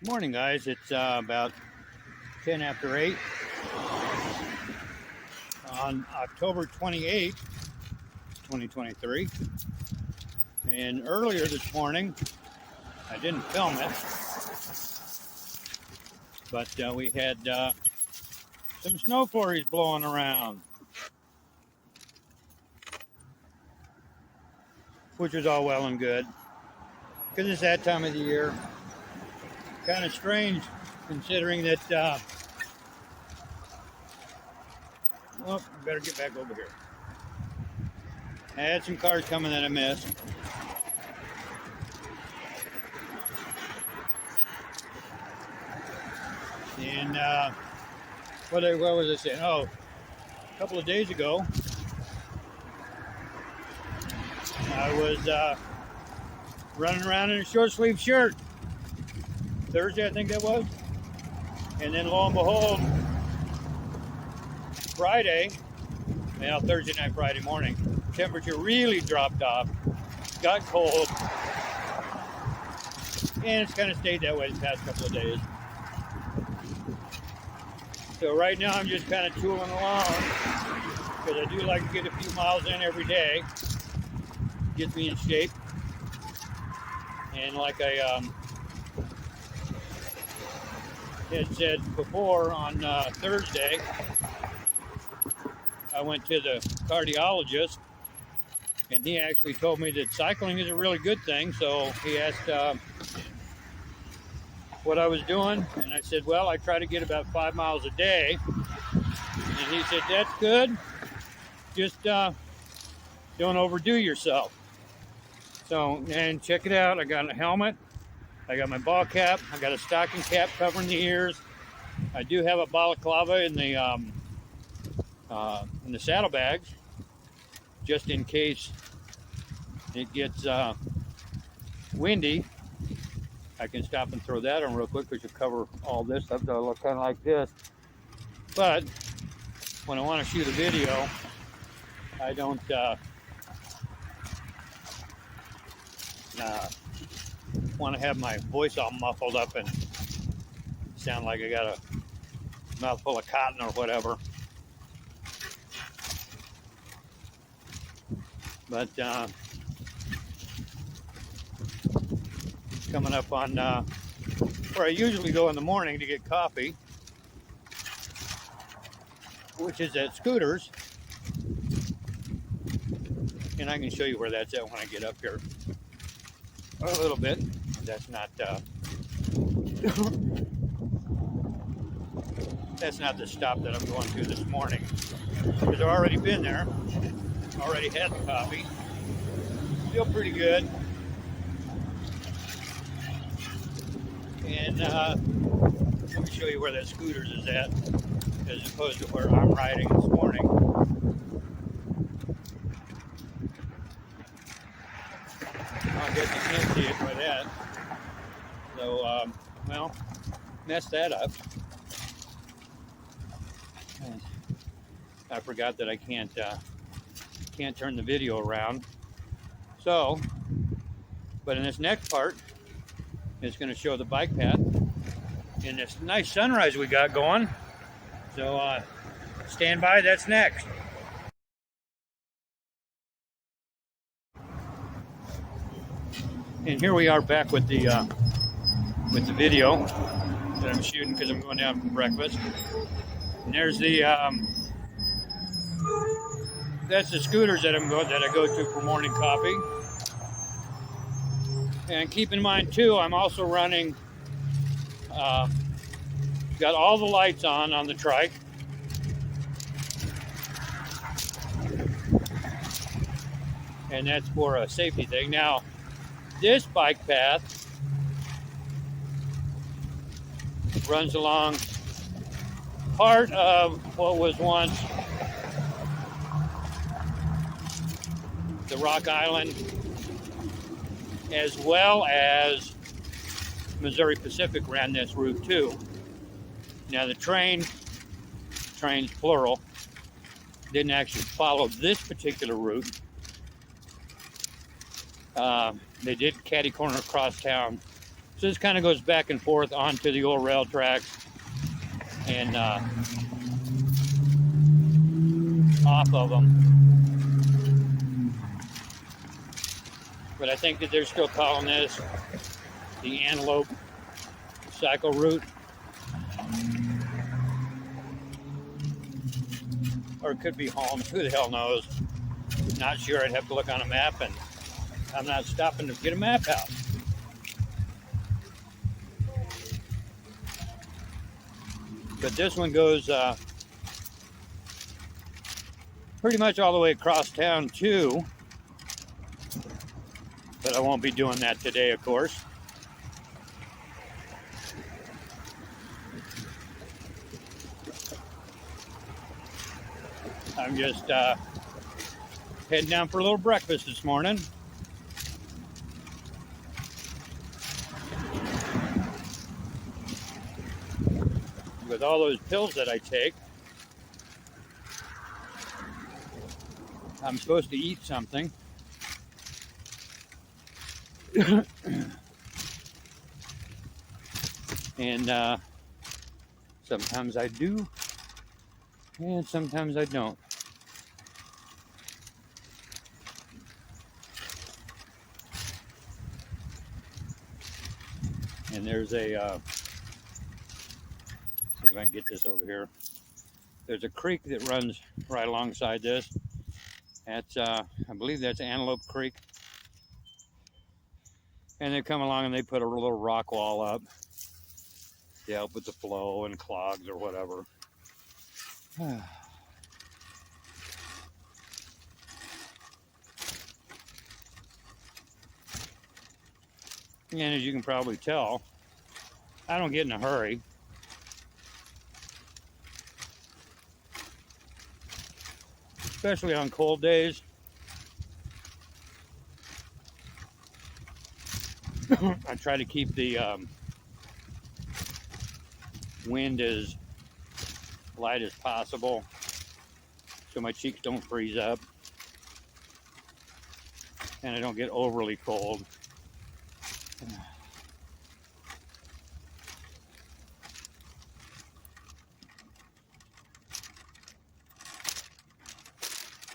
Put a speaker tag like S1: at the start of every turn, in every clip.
S1: Morning, guys. It's about 10 after 8 on October 28th, 2023. And earlier this morning, I didn't film it, but we had some snow flurries blowing around, which was all well and good because it's that time of the year. Kind of strange considering that, well, better get back over here. I had some cars coming that I missed. And what was I saying? Oh, a couple of days ago, I was running around in a short sleeve shirt. Thursday, I think that was. And then lo and behold, Friday, Thursday night, Friday morning, temperature really dropped off, got cold, and it's kind of stayed that way the past couple of days. So right now I'm just kind of tooling along because I do like to get a few miles in every day. Gets me in shape. And like I had said before, on Thursday, I went to the cardiologist, and he actually told me that cycling is a really good thing. So he asked what I was doing, and I said, well, I try to get about 5 miles a day. And he said, that's good. Just don't overdo yourself. So, and check it out. I got a helmet. I got my ball cap. I got a stocking cap covering the ears. I do have a balaclava in the saddlebags, just in case it gets windy. I can stop and throw that on real quick, which will cover all this up. It'll look kind of like this. But when I want to shoot a video, I don't want to have my voice all muffled up and sound like I got a mouthful of cotton or whatever. But coming up on where I usually go in the morning to get coffee, which is at Scooters, and I can show you where that's at when I get up here a little bit. That's not that's not the stop that I'm going to this morning, because I've already been there, already had the coffee, feel pretty good. And let me show you where that Scooters is at, as opposed to where I'm riding this morning. I guess you can't see it by that. So, well, messed that up. I forgot that I can't turn the video around. So, but in this next part, it's going to show the bike path and this nice sunrise we got going. So, stand by. That's next. And here we are back with the video that I'm shooting because I'm going down for breakfast. And there's the that's the Scooters that I go to for morning coffee. And keep in mind too, I'm also running. Got all the lights on the trike. And that's for a safety thing. Now, this bike path runs along part of what was once the Rock Island, as well as Missouri Pacific ran this route too. Now the trains plural, didn't actually follow this particular route. They did catty corner across town So this kind of goes back and forth onto the old rail tracks and off of them. But I think that they're still calling this the Antelope Cycle Route. Or it could be home. Who the hell knows? Not sure. I'd have to look on a map, and I'm not stopping to get a map out. But this one goes pretty much all the way across town too. But I won't be doing that today, of course. I'm just heading down for a little breakfast this morning. With all those pills that I take, I'm supposed to eat something. And sometimes I do, and sometimes I don't. And there's a, see if I can get this over here. There's a creek that runs right alongside this. That's, I believe that's Antelope Creek. And they come along and they put a little rock wall up to help with the flow and clogs or whatever. And as you can probably tell, I don't get in a hurry. Especially on cold days. I try to keep the wind as light as possible so my cheeks don't freeze up and I don't get overly cold.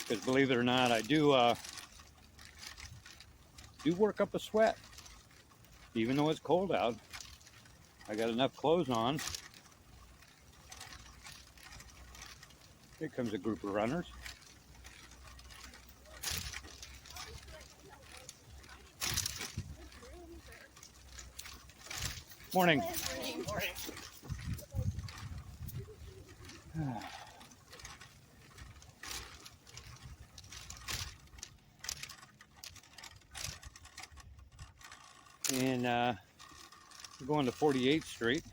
S1: Because believe it or not, I do work up a sweat. Even though it's cold out, I got enough clothes on. Here comes a group of runners. Morning. Morning. And we're going to 48th Street,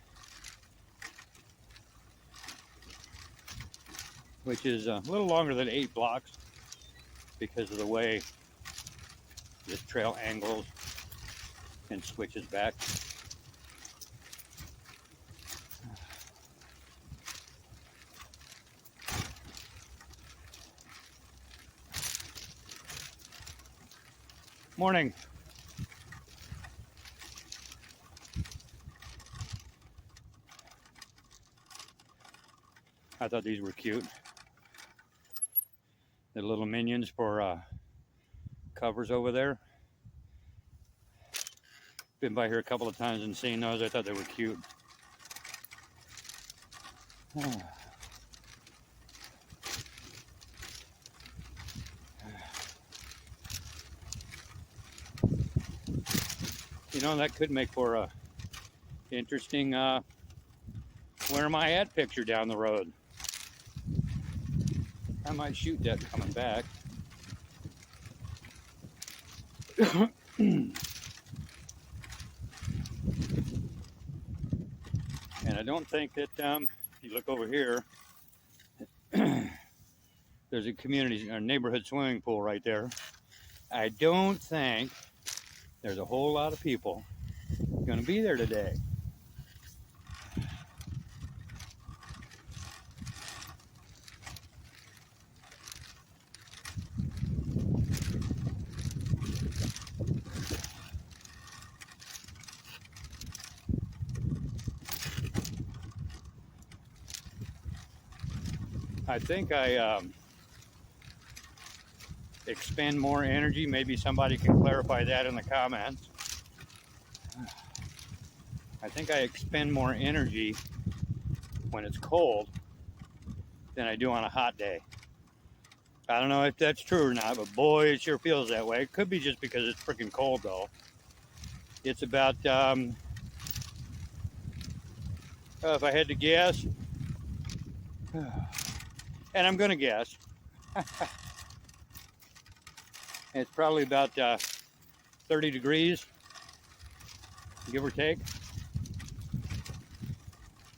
S1: which is a little longer than 8 blocks because of the way this trail angles and switches back. Morning. I thought these were cute. The little minions for covers over there. Been by here a couple of times and seen those. I thought they were cute. You know, that could make for a interesting where am I at picture down the road. I might shoot that coming back. And I don't think that, if you look over here, there's a community, a neighborhood swimming pool right there. I don't think there's a whole lot of people going to be there today. I think I expend more energy. Maybe somebody can clarify that in the comments. I think I expend more energy when it's cold than I do on a hot day. I don't know if that's true or not, but boy, it sure feels that way. It could be just because it's freaking cold, though. It's about, if I had to guess, and I'm going to guess, it's probably about 30 degrees, give or take.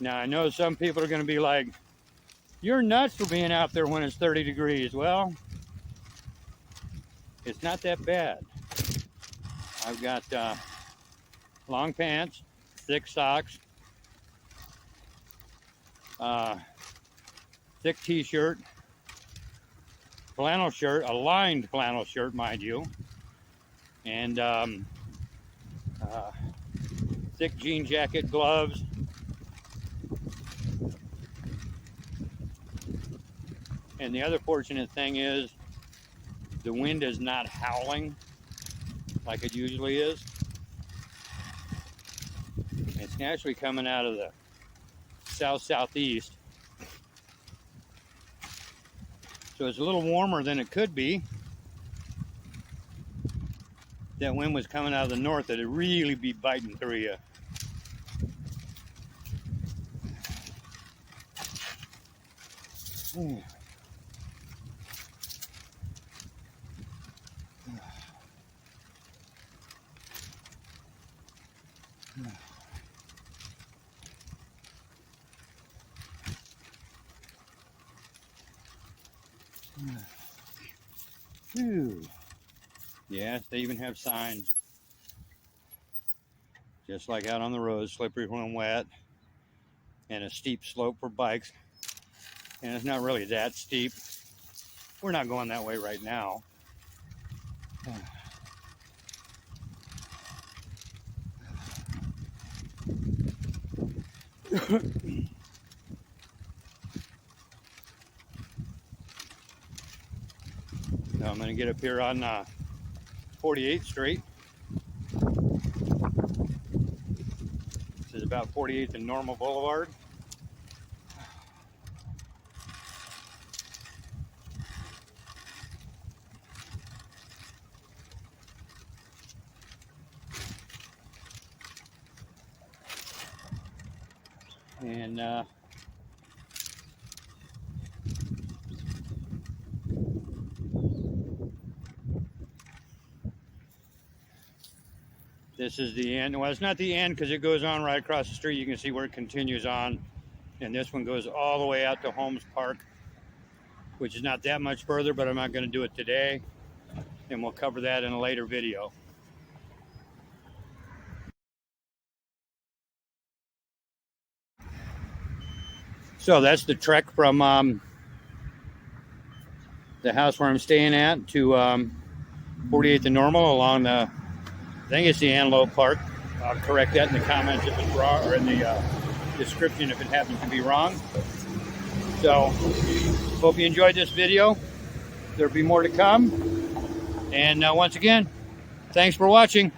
S1: Now, I know some people are going to be like, you're nuts for being out there when it's 30 degrees. Well, it's not that bad. I've got long pants, thick socks, thick t-shirt, flannel shirt, a lined flannel shirt, mind you, and thick jean jacket, gloves. And the other fortunate thing is the wind is not howling like it usually is. It's naturally coming out of the south-southeast. So it's a little warmer than it could be. If that wind was coming out of the north, it'd really be biting through you. Yes, they even have signs. Just like out on the road, slippery when wet, and a steep slope for bikes. And it's not really that steep. We're not going that way right now. So I'm going to get up here on 48th Street. This is about 48th and Normal Boulevard. And this is the end. Well, it's not the end because it goes on right across the street. You can see where it continues on. And this one goes all the way out to Holmes Park, which is not that much further, but I'm not going to do it today. And we'll cover that in a later video. So that's the trek from the house where I'm staying at to 48th and Normal along the, I think it's the Antelope Park. I'll correct that in the comments if it's wrong, or in the description if it happens to be wrong. So, hope you enjoyed this video. There'll be more to come. And once again, thanks for watching.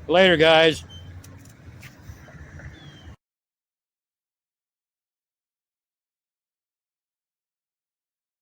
S1: Later, guys.